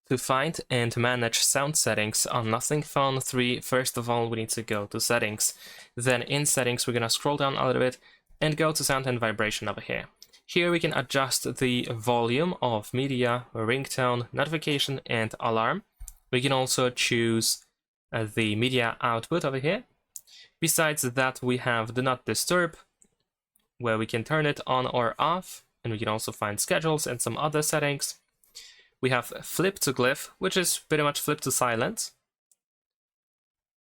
To find and manage sound settings on Nothing Phone 3, first of all, we need to go to Settings. Then in Settings, we're going to scroll down a little bit and go to Sound and Vibration over here. Here we can adjust the volume of media, ringtone, notification, and alarm. We can also choose the media output over here. Besides that, we have Do Not Disturb, where we can turn it on or off, and we can also find schedules and some other settings. We have Flip to Glyph, which is pretty much flip to silent.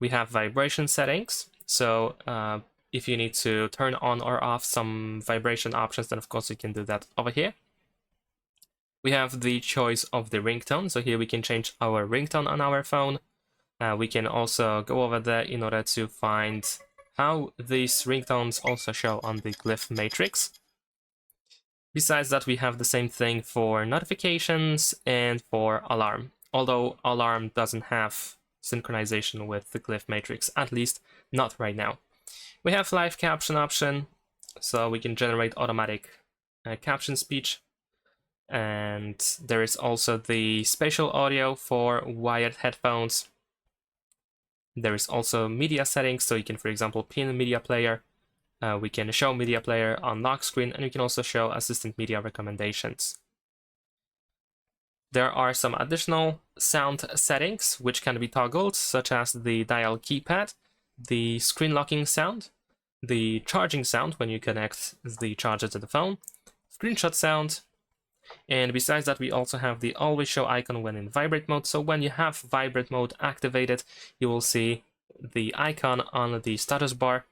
We have vibration settings, so if you need to turn on or off some vibration options, then of course you can do that over here. We have the choice of the ringtone, so here we can change our ringtone on our phone. We can also go over there in order to find how these ringtones also show on the Glyph matrix. Besides that, we have the same thing for notifications and for alarm, although alarm doesn't have synchronization with the Glyph matrix, at least not right now. We have live caption option, so we can generate automatic caption speech. And there is also the spatial audio for wired headphones. There is also media settings, so you can, for example, pin media player. We can show media player on lock screen, and we can also show assistant media recommendations. There are some additional sound settings which can be toggled, such as the dial keypad, the screen locking sound, the charging sound when you connect the charger to the phone, screenshot sound, and besides that, we also have the always show icon when in vibrate mode. So when you have vibrate mode activated, you will see the icon on the status bar.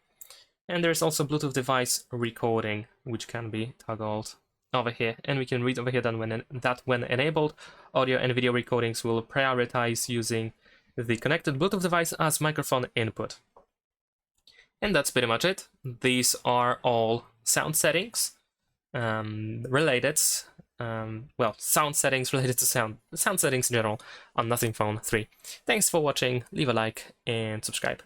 And there's also Bluetooth device recording, which can be toggled over here. And we can read over here that when enabled, audio and video recordings will prioritize using the connected Bluetooth device as microphone input. And that's pretty much it. These are all sound settings related, sound settings related to sound settings in general on Nothing Phone 3. Thanks for watching, leave a like and subscribe.